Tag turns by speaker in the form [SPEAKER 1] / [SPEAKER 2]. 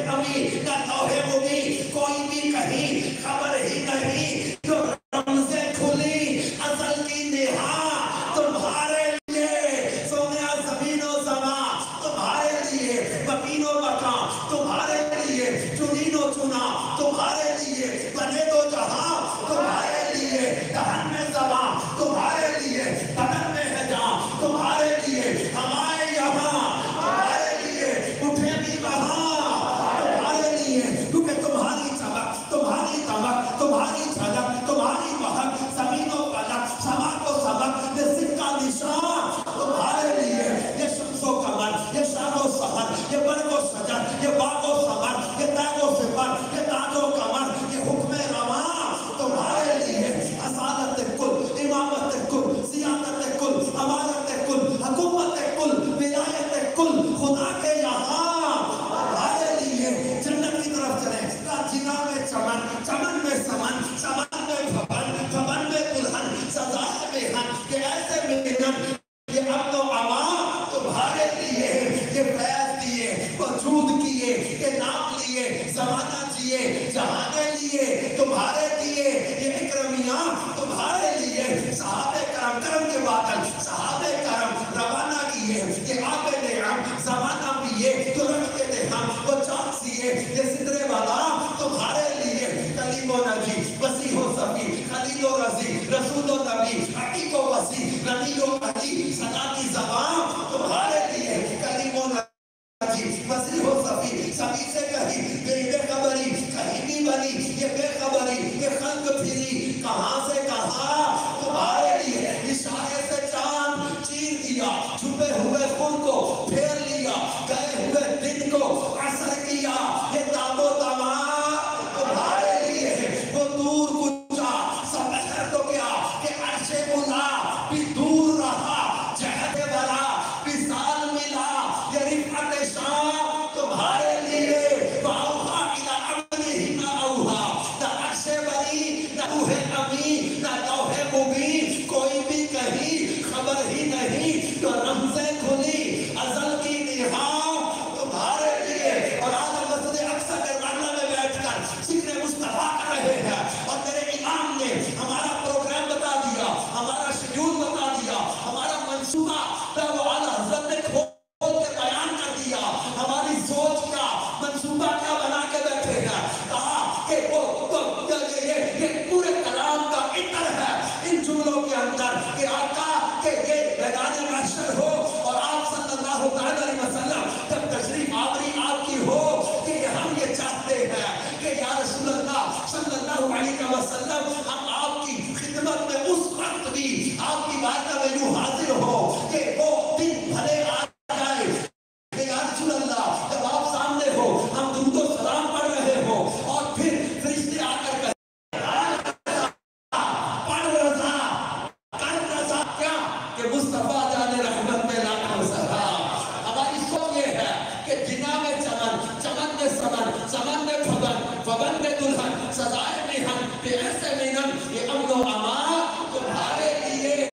[SPEAKER 1] अमी ना लौहे मुबी, कोई भी कहीं खबर ही नहीं, जो रमज़े खुली अज़ल की नेहा तुम्हारे लिए, सोने ज़मीनो ज़मा तुम्हारे लिए, बकीनो बका तुम्हारे लिए, चुनीनो चुना तुम्हारे लिए, बने दो जहां तुम्हारे लिए, दहन में ज़मा तुम्हारे लिए, बदन में है जान तुम्हारे लिए, हमारे यहाँ तुम्हारे लिए, उठे भी वहाँ तुम्हारे लिए, क्योंकि तुम्हारी चमक, तुम्हारी दमक, तुम्हारी झलक, तुम्हारी महक, ज़मीनों पलक, समा को सबक, ये सिक्का निशान तुम्हारे लिए, ये शम्सो कमर, ये शानो सहर, ये बरगो सजर, ये बागो समर, ये तागो सिफर, ये ताजो कमर, ये हुक्मे रवा तुम्हारे लिए, असालत कुल, इमामत कुल, सियादत कुल, अमानत कुल, हुकूमत कुल, विलायत कुल, खुदा के यहाँ तुम्हारे लिए, जन्नत की तरफ चले, जिना में चमन, चमन में समन, समन में भवन, भवन में दुल्हन, सजा है बेहन, ये ऐसे मिलन, ये अब्दो अमा तुम्हारे लिए, ये फैज़ दिए, वजूद किए, ये नाम लिए, ज़माना जिए, जहाने लिए, तुम्हारे लिए, ये इकरमियाँ तुम्हारे लिए, सहाबे करम, करम के बादल, सहाबे करम रवाना किए, ये आबे नेअम, ज़माना पिए, तो रखते थे हम, वो चाक सिए, ये सिदरे वाला तुम्हारे लिए, कलीमो नबी, वसीहो सफी, खलीलो रज़ी, रसूलो नबी, हकीको वसी, रनीयो अली, सदा की ज़बान तुम्हारे लिए, कलीमो नबी, वसीहो सफी, सभी से कही, बेखबरी, कहीं भी बनी, ये बेखबरी, ये खल्क फिरी, कहाँ से कहाँ तुम्हारे लिए, इशारे से चांद चीर दिया, छुपे हुए खून को फेर लिया, गए हुए दिन को असर किया, ये ताबो तमा तुम्हारे लिए, वो दूर कुचा सफर तो क्या कि अर्शे बुला भी दूर रहा, जहद बरा विशाल मिला, ये रिफ़अत शाम तुम्हारे लिए, वाउहा इला अमरिही मा औहा, ना अर्शे बरी, ना रूहे अमी, ना लौहे मुबी, कोई भी कहीं खबर ही नहीं, तो रमज़े खुली अज़ल की नेहा तुम्हारे लिए। और आज हम मस्जिद अक्सा के राना में बैठकर ज़िक्र मुस्तफ़ा कर रहे हैं, और मेरे इमाम ने हमारा प्रोग्राम बता दिया, हमारा शेड्यूल बता दिया, हमारा मंसूबा वो आला हज़रत ने खोल के बयान कर दिया, हमारी सोच का मंसूबा क्या बना के बैठे हैं, कहा कि वो तो ये पूरे कलाम का इतर है इन जुमलों के अंदर कि आका के ये मैदान महशर हो और आप सल्लल्लाहु अलैहि वसल्लम जब तशरीफ आवरी आपकी हो कि हम ये चाहते हैं कि या रसूल अल्लाह सल्लल्लाहु अलैहि वसल्लम हम आपकी खिदमत में उस वक्त भी आपकी बारगाह में यूं हाजिर हो कि वो दिन भले आ जाए कि या रसूल अल्लाह जब आप सामने हो, हम दुरूद व सलाम पढ़ रहे हो और फिर फरिश्ते आकर मुस्तफा जाने रहमत में लाखों सलाम। हमारी सोच ये है कि जिना में चमन, चमन में समन, समन में भवन, भवन में दुल्हन, सजाए मेहन, ऐसे मेहन